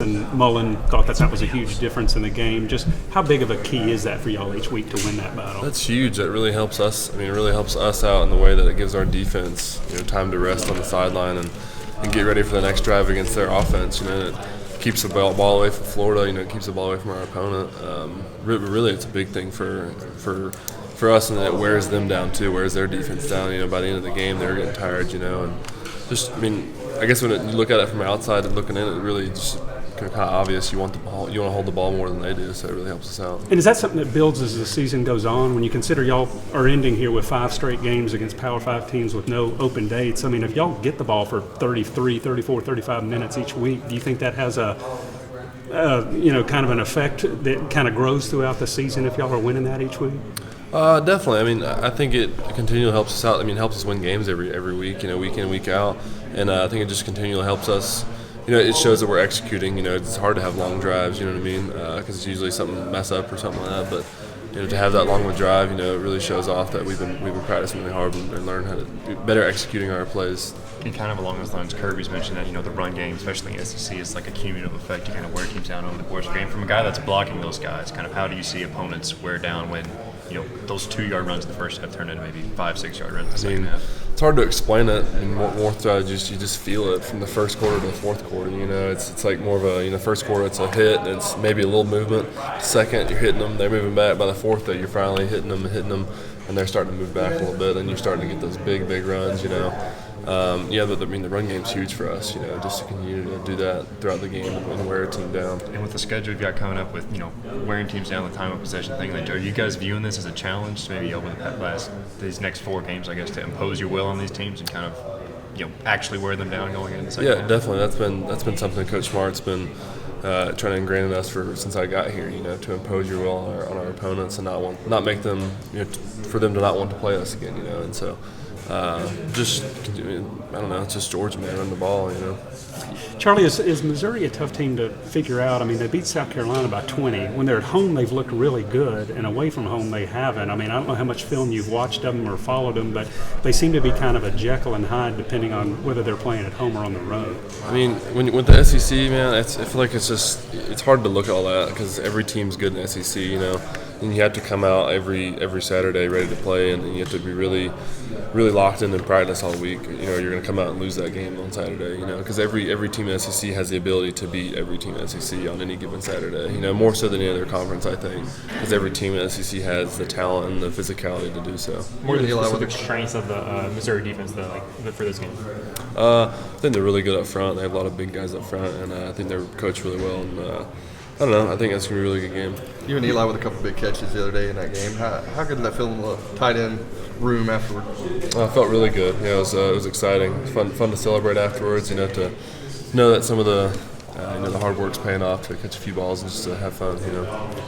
and Mullen thought that was a huge difference in the game. Just how big of a key is that for y'all each week to win that battle? That's huge. That really helps us. It really helps us out in the way that it gives our defense, time to rest on the sideline and get ready for the next drive against their offense. It keeps the ball away from Florida. It keeps the ball away from our opponent. Really, it's a big thing for us, and it wears them down too. Wears their defense down. By the end of the game, they're getting tired. And just, I guess when you look at it from outside and looking in, it really just kind of obvious. You want the ball. You want to hold the ball more than they do. So it really helps us out. And is that something that builds as the season goes on? When you consider y'all are ending here with 5 straight games against Power 5 teams with no open dates. If y'all get the ball for 33, 34, 35 minutes each week, do you think that has a kind of an effect that kind of grows throughout the season if y'all are winning that each week? Definitely. I think it continually helps us out. It helps us win games every week, week in, week out. And I think it just continually helps us. It shows that we're executing. It's hard to have long drives, because it's usually something mess up or something like that. But to have that long of a drive, it really shows off that we've been practicing really hard and learn how to be better executing our plays. And kind of along those lines, Kirby's mentioned that the run game, especially in SEC, is like a cumulative effect to kind of wear teams down over the course of the game. From a guy that's blocking those guys, kind of how do you see opponents wear down when those 2-yard runs in the first half turn into maybe 5-6 yard runs in the second half? It's hard to explain it. More you just feel it from the first quarter to the fourth quarter. It's like more of a first quarter it's a hit and it's maybe a little movement. Second you're hitting them, they're moving back. By the fourth though, you're finally hitting them, and they're starting to move back a little bit, and you're starting to get those big runs. But the run game's huge for us. Just to continue to do that throughout the game and wear a team down. And with the schedule you've got coming up with wearing teams down, the time of possession thing, are you guys viewing this as a challenge, maybe over these next 4 games, I guess, to impose your will on these teams and kind of actually wear them down going into the second half? Yeah, definitely. That's been something Coach Smart's been trying to ingrain in us since I got here. To impose your will on our opponents and not make them for them to not want to play us again. And so. It's just Georgia, man, on the ball, Charlie, is Missouri a tough team to figure out? They beat South Carolina by 20. When they're at home, they've looked really good, and away from home, they haven't. I don't know how much film you've watched of them or followed them, but they seem to be kind of a Jekyll and Hyde depending on whether they're playing at home or on the road. When with the SEC, man, I feel like it's hard to look at all that because every team's good in the SEC, and you have to come out every Saturday ready to play, and you have to be really locked in and practice all week. You're going to come out and lose that game on Saturday, because every team in the SEC has the ability to beat every team in the SEC on any given Saturday, more so than any other conference, I think, because every team in the SEC has the talent and the physicality to do so. What are the specific strengths of the Missouri defense for this game? I think they're really good up front. They have a lot of big guys up front, and I think they're coached really well. And I don't know. I think that's going to be a really good game. You and Eli with a couple big catches the other day in that game. How good did that feel in the tight end room afterward? I felt really good. It was exciting. It was fun to celebrate afterwards. To know that some of the hard work's paying off to catch a few balls and just to have fun.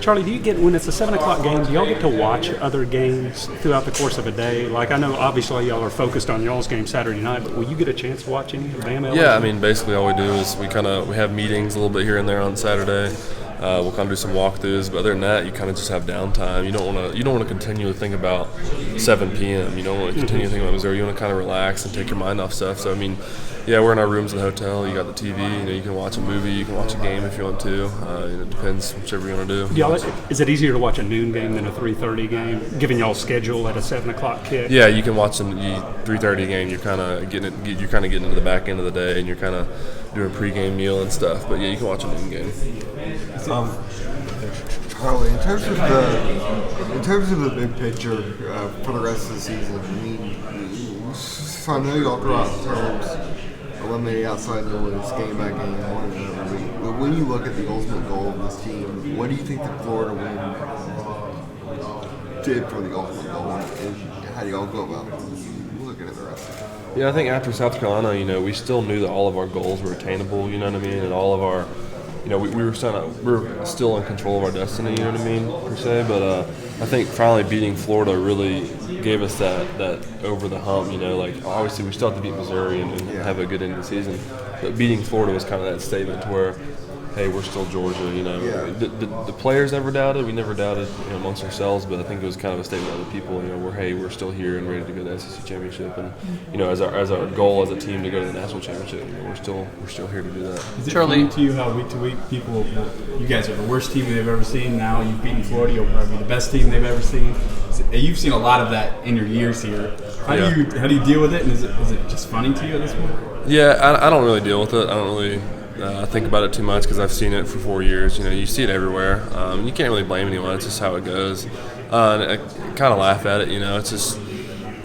Charlie, do you get when it's a 7:00 game? Do y'all get to watch other games throughout the course of a day? Like I know, obviously, y'all are focused on y'all's game Saturday night, but will you get a chance to watch any of Bama? Yeah, basically all we do is we have meetings a little bit here and there on Saturday. We'll kind of do some walkthroughs, but other than that, you kind of just have downtime. You don't want to continually think about 7 p.m. You don't want to continue to think about Missouri. You want to kind of relax and take your mind off stuff. So we're in our rooms in the hotel. You got the TV. You can watch a movie. You can watch a game if you want to. It depends, whichever you want to do. Is it easier to watch a noon game than a 3:30 game, given y'all's schedule at a 7:00 kick? Yeah, you can watch a 3:30 game. You're kind of getting into the back end of the day, and you're kind of doing a pregame meal and stuff. But yeah, you can watch a noon game. Charlie, in terms of the big picture for the rest of the season, so I know y'all throw out terms, eliminating outside noise, game by game, one every week. But when you look at the ultimate goal of this team, what do you think the Florida win did for the ultimate goal, and how do y'all go about looking at the rest of it? Yeah, I think after South Carolina, we still knew that all of our goals were attainable. And all of our. We were still in control of our destiny, per se. But I think finally beating Florida really gave us that over the hump. Obviously we still have to beat Missouri and have a good end of the season. But beating Florida was kind of that statement to where, hey, we're still Georgia. Yeah. The players never doubted. We never doubted amongst ourselves, but I think it was kind of a statement to other people. We're still here and ready to go to the SEC championship, and as our goal as a team to go to the national championship. We're still here to do that. Is it Charlie, funny to you how week to week people, you guys are the worst team they've ever seen. Now you've beaten Florida, you'll probably be the best team they've ever seen. You've seen a lot of that in your years here. How do you deal with it? And is it just funny to you at this point? Yeah, I don't really deal with it. I don't really think about it too much because I've seen it for 4 years. You see it everywhere. You can't really blame anyone. It's just how it goes. And I kind of laugh at it. It's just,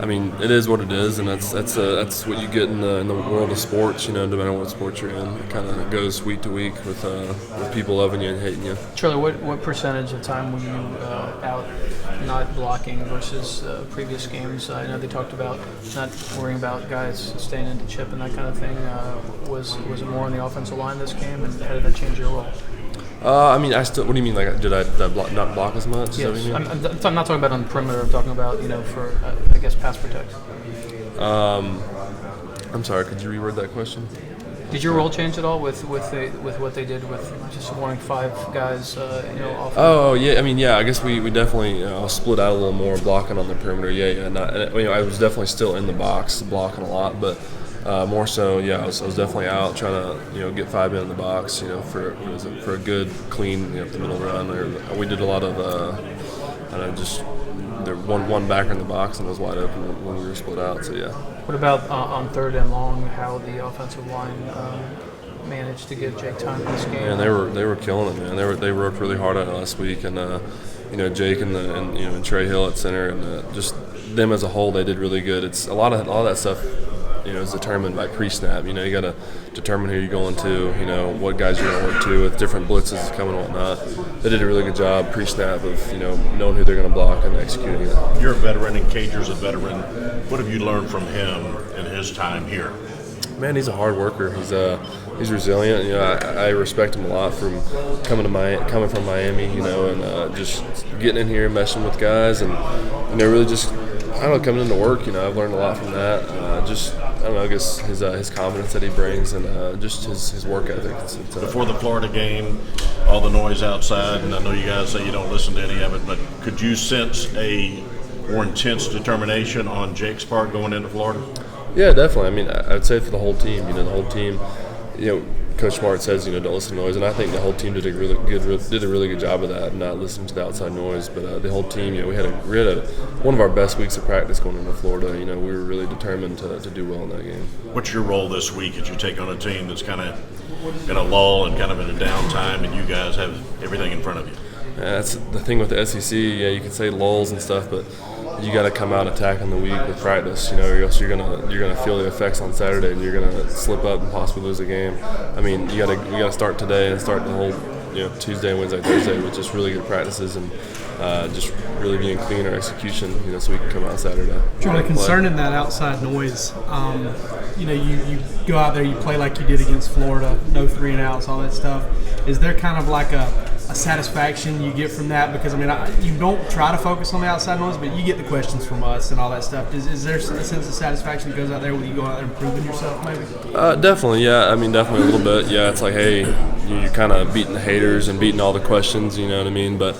it is what it is, and that's what you get in the world of sports. No matter what sport you're in, it kind of goes week to week with people loving you and hating you. Charlie, what percentage of time were you out not blocking versus previous games? I know they talked about not worrying about guys staying in to chip and that kind of thing. Was it more on the offensive line this game, and how did that change your role? I still. What do you mean? Like, did I not block as much? Yes. Is that what you mean? I'm not talking about on the perimeter. I'm talking about for I guess pass protect. I'm sorry. Could you reword that question? Did your role change at all with what they did with just warning 5 guys? Off? Oh yeah, I guess we definitely split out a little more blocking on the perimeter. Yeah. I was definitely still in the box blocking a lot, but more so, I was definitely out trying to get 5 in the box. For a good clean up the middle run. We did a lot of just there one backer in the box and it was wide open when we were split out. So yeah. What about on 3rd and long? How the offensive line managed to give Jake time in this game? Man, they were killing it, man. They worked really hard on it last week, and Jake and Trey Hill at center, and just them as a whole, they did really good. It's a lot of that stuff. Is determined by pre-snap. You got to determine who you're going to. What guys you're going to work to with different blitzes coming and whatnot. They did a really good job pre-snap of knowing who they're going to block and executing it. You're a veteran, and Cager's a veteran. What have you learned from him in his time here? Man, he's a hard worker. He's resilient. I respect him a lot from coming from Miami. And just getting in here and meshing with guys, and really just coming into work. I've learned a lot from that. I guess his confidence that he brings and just his work ethic. Before the Florida game, all the noise outside, and I know you guys say you don't listen to any of it, but could you sense a more intense determination on Jake's part going into Florida? Yeah, definitely. I'd say for the whole team. The whole team. Coach Smart says don't listen to noise, and I think the whole team did a really good job of that, not listening to the outside noise. But the whole team, we had one of our best weeks of practice going into Florida. We were really determined to do well in that game. What's your role this week as you take on a team that's kind of in a lull and kind of in a downtime, and you guys have everything in front of you? Yeah, that's the thing with the SEC. Yeah, you can say lulls and stuff, but you got to come out attacking the week with practice, or else you're gonna feel the effects on Saturday, and you're gonna slip up and possibly lose a game. We gotta start today and start the whole Tuesday, Wednesday, Thursday with just really good practices and just really being clean in our execution, so we can come out Saturday. Charlie, concerning that outside noise, you go out there, you play like you did against Florida, no 3 and outs, all that stuff. Is there kind of like a satisfaction you get from that? Because you don't try to focus on the outside noise, but you get the questions from us and all that stuff. Is there a sense of satisfaction that goes out there when you go out there and proving yourself, maybe? Definitely, yeah. Definitely a little bit. Yeah, it's like, hey, you're kind of beating the haters and beating all the questions. You know what I mean? But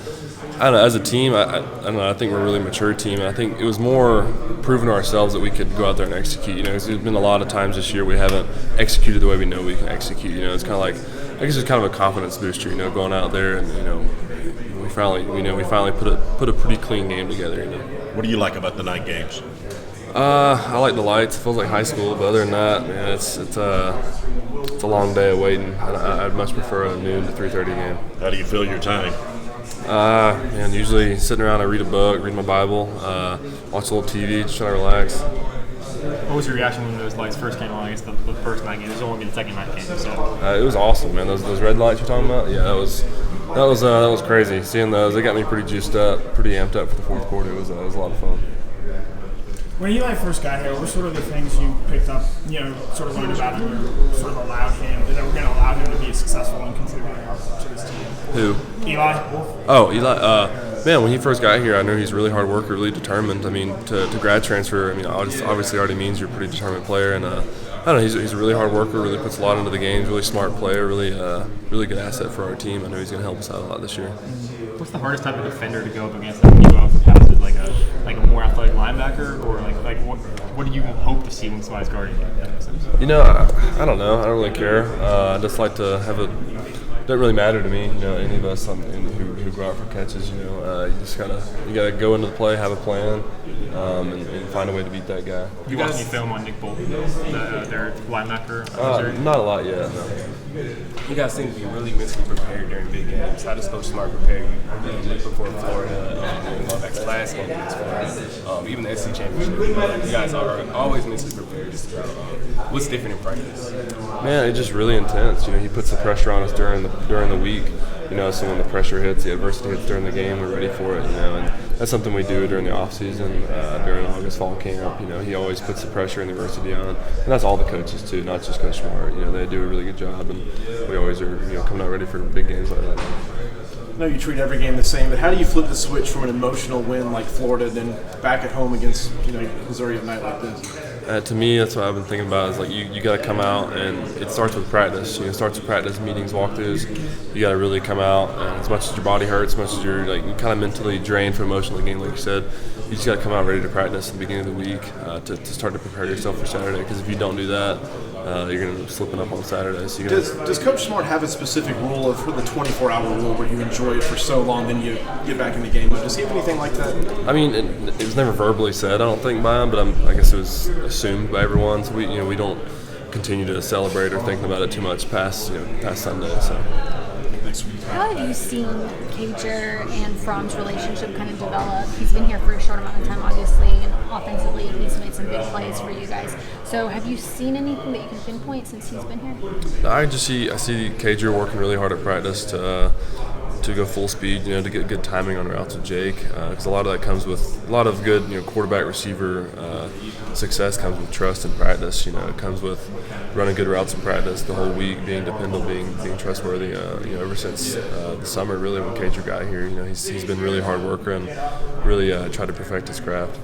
I don't know. As a team, I don't know. I think we're a really mature team. And I think it was more proving to ourselves that we could go out there and execute. There's been a lot of times this year we haven't executed the way we know we can execute. It's kind of like, I guess it's kind of a confidence booster. Going out there and we finally put a pretty clean game together. What do you like about the night games? I like the lights. It feels like high school, but other than that, man, it's a long day of waiting. I'd much prefer a noon to 3:30 game. How do you fill your time? Man, usually sitting around, I read a book, read my Bible, watch a little TV, just trying to relax. What was your reaction when those lights first came on? I guess the first night game. There's only been the second night game, so. It was awesome, man. Those red lights you're talking about, yeah, that was crazy. Seeing those, they got me pretty juiced up, pretty amped up for the fourth quarter. It was a lot of fun. When Eli first got here, what were sort of the things you picked up, sort of learned about him, or sort of allowed him, that were going to allow him to be successful in contributing to this team? Who? Eli. Oh, Eli. Man, when he first got here, I knew he's a really hard worker, really determined. To grad transfer, obviously already means you're a pretty determined player, and I don't know. He's a really hard worker. Really puts a lot into the games. Really smart player. Really good asset for our team. I know he's going to help us out a lot this year. What's the hardest type of defender to go up against? Like, when you go out for passes, like a more athletic linebacker, or like what do you hope to see when somebody's guarding you? That makes sense. You know, I don't know. I don't really care. I just like to have a. Doesn't really matter to me, you know, any of us who go out for catches. You know, you gotta go into the play, have a plan, and find a way to beat that guy. You watch any film on Nick Bolton, their linebacker? Not a lot yet. No. You guys seem to be really mentally prepared during big games. How does Coach Smart prepare you before Florida, going back to last game against Florida, even the SEC championship? You guys are always mentally prepared. What's different in practice? Man, it's just really intense. You know, he puts the pressure on us during the week. You know, so when the pressure hits, the adversity hits during the game, we're ready for it. You know, and that's something we do during the off season, during August fall camp. You know, he always puts the pressure and the adversity on, and that's all the coaches too, not just Coach Smart. You know, they do a really good job, and we always are coming out ready for big games like that. I know you treat every game the same, but how do you flip the switch from an emotional win like Florida, then back at home against Missouri at night like this? To me, that's what I've been thinking about. Is like you got to come out, and it starts with practice. You know, it starts with practice, meetings, walkthroughs. You got to really come out, and as much as your body hurts, as much as you're kind of mentally drained from emotionally game, like you said, you just got to come out ready to practice at the beginning of the week to start to prepare yourself for Saturday. Because if you don't do that, you're going to end up slipping up on Saturday. So does Coach Smart have a specific rule of the 24-hour rule where you enjoy it for so long, then you get back in the game? Does he have anything like that? I mean, it was never verbally said, I don't think, by him, but I guess it was assumed by everyone. So we don't continue to celebrate or think about it too much past Sunday. So. How have you seen Cager and Fromm's relationship kind of develop? He's been here for a short amount of time, obviously, and offensively he's made some big plays for you guys. So have you seen anything that you can pinpoint since he's been here? I see Cager working really hard at practice to go full speed, to get good timing on routes with Jake, because a lot of that comes with a lot of good, quarterback receiver success comes with trust in practice. It comes with running good routes in practice the whole week, being dependable, being trustworthy. Ever since the summer, really, when Cager got here, he's been really hard worker and really tried to perfect his craft.